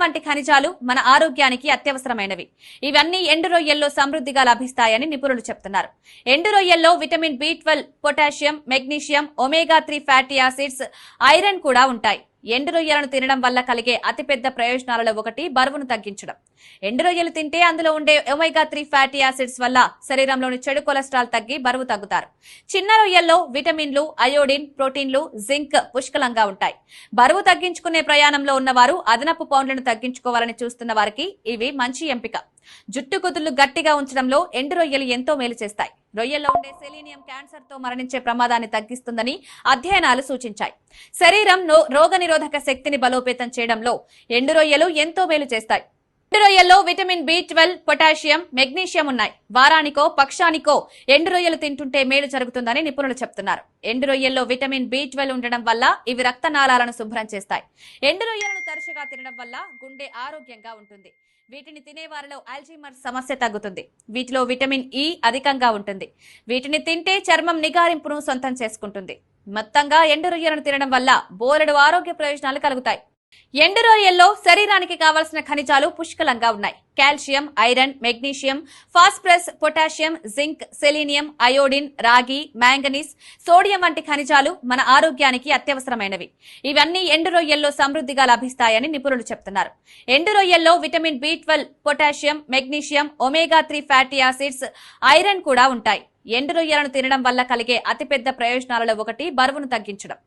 వంటి ఖనిజాలు మన ఆరోగ్యానికి అత్యవసరమైనవి. ఇవన్నీ ఎండు రొయ్యల్లో సమృద్ధిగా లభిస్తాయని నిపుణులు చెప్తున్నారు. ఎండు రొయ్యల్లో vitamin B12, potassium, magnesium, ఒమేగా-3 fatty acids, iron కూడా ఉంటాయి. ఎండు రొయ్యలను తినడం వల్ల కలిగే అతిపెద్ద ప్రయోజనాలలో ఒకటి బరువును తగ్గించడం. ఎండు రొయ్యలు తింటే అందులో ఉండే ఒమేగా-3 ఫ్యాటీ యాసిడ్స్ వల్ల శరీరంలోని చెడు కొలెస్ట్రాల్ తగ్గి బరువు తగ్గుతారు. చిన్న రొయ్యల్లో విటమిన్లు, అయోడిన్, ప్రోటీన్లు, జింక్ పుష్కలంగా ఉంటాయి. బరువు తగ్గించుకునే ప్రయాణంలో ఉన్నవారు, అదనపు పౌండ్లను తగ్గించుకోవాలని చూస్తున్న వారికి ఇవి మంచి ఎంపిక. జుట్టు కుదుళ్లు గట్టిగా ఉంచడంలో ఎండు రొయ్యలు ఎంతో మేలు చేస్తాయి. రొయ్యల్లో ఉండే సెలీనియం క్యాన్సర్ తో మరణించే ప్రమాదాన్ని తగ్గిస్తుందని అధ్యయనాలు సూచించాయి. శరీరం రోగనిరోధక శక్తిని బలోపేతం చేయడంలో ఎండు రొయ్యలు ఎంతో మేలు చేస్తాయి. ఎండు రొయ్యల్లో విటమిన్ B12, పొటాషియం, మెగ్నీషియం ఉన్నాయి. వారానికో పక్షానికో ఎండు రొయ్యలు తింటుంటే మేలు జరుగుతుందని నిపుణులు చెప్తున్నారు. ఎండు రొయ్యల్లో విటమిన్ B12 ఉండడం వల్ల ఇవి రక్తనాళాలను శుభ్రం చేస్తాయి. ఎండు రొయ్యలను తరచుగా తినడం వల్ల గుండె ఆరోగ్యంగా ఉంటుంది. వీటిని తినేవారిలో అల్జీమర్ సమస్య తగ్గుతుంది. వీటిలో విటమిన్ E అధికంగా ఉంటుంది. వీటిని తింటే చర్మం నిగారింపును సొంతం చేసుకుంటుంది. మొత్తంగా ఎండు రొయ్యలను తినడం వల్ల బోలెడు ఆరోగ్య ప్రయోజనాలు కలుగుతాయి. ఎండు రొయ్యల్లో శరీరానికి కావలసిన ఖనిజాలు పుష్కలంగా ఉన్నాయి. Calcium, iron, magnesium, phosphorus, potassium, zinc, selenium, iodine, రాగి, మ్యాంగనీస్, సోడియం వంటి ఖనిజాలు మన ఆరోగ్యానికి అత్యవసరమైనవి. ఇవన్నీ ఎండు రొయ్యల్లో సమృద్ధిగా లభిస్తాయని నిపుణులు చెప్తున్నారు. ఎండు రొయ్యల్లో vitamin B12, potassium, magnesium, ఒమేగా-3 fatty acids, iron కూడా ఉంటాయి. ఎండు రొయ్యలను తినడం వల్ల కలిగే అతిపెద్ద ప్రయోజనాలలో ఒకటి బరువును తగ్గించడం.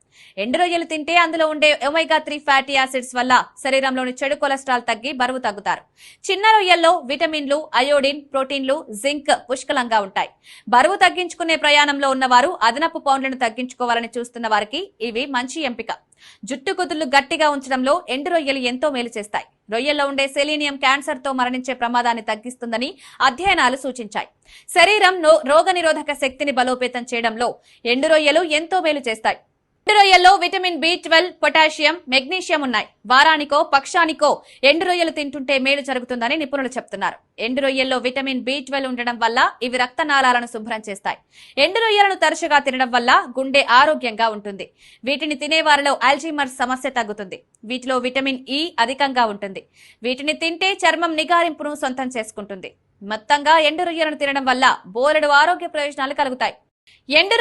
ఎండు రొయ్యలు తింటే అందులో ఉండే ఒమేగా-3 ఫ్యాటీ యాసిడ్స్ వల్ల శరీరంలోని చెడు కొలెస్ట్రాల్ తగ్గి బరువు తగ్గుతారు. చిన్న రొయ్యల్లో విటమిన్లు, అయోడిన్, ప్రోటీన్లు, జింక్ పుష్కలంగా ఉంటాయి. బరువు తగ్గించుకునే ప్రయాణంలో ఉన్నవారు, అదనపు పౌండ్లను తగ్గించుకోవాలని చూస్తున్న వారికి ఇవి మంచి ఎంపిక. జుట్టు కుదుళ్లు గట్టిగా ఉంచడంలో ఎండు రొయ్యలు ఎంతో మేలు చేస్తాయి. రొయ్యల్లో ఉండే సెలీనియం క్యాన్సర్ తో మరణించే ప్రమాదాన్ని తగ్గిస్తుందని అధ్యయనాలు సూచించాయి. శరీరం రోగనిరోధక శక్తిని బలోపేతం చేయడంలో ఎండు రొయ్యలు ఎంతో మేలు చేస్తాయి. ఎండు రొయ్యల్లో విటమిన్ B12, పొటాషియం, మెగ్నీషియం ఉన్నాయి. వారానికో పక్షానికో ఎండు రొయ్యలు తింటుంటే మేలు జరుగుతుందని నిపుణులు చెప్తున్నారు. ఎండు రొయ్యల్లో విటమిన్ B12 ఉండడం వల్ల ఇవి రక్తనాళాలను శుభ్రం చేస్తాయి. ఎండు రొయ్యలను తరచుగా తినడం వల్ల గుండె ఆరోగ్యంగా ఉంటుంది. వీటిని తినేవారిలో అల్జీమర్ సమస్య తగ్గుతుంది. వీటిలో విటమిన్ E అధికంగా ఉంటుంది. వీటిని తింటే చర్మం నిగారింపును సొంతం చేసుకుంటుంది. మొత్తంగా ఎండు రొయ్యలను తినడం వల్ల బోలెడు ఆరోగ్య ప్రయోజనాలు కలుగుతాయి. ఎండు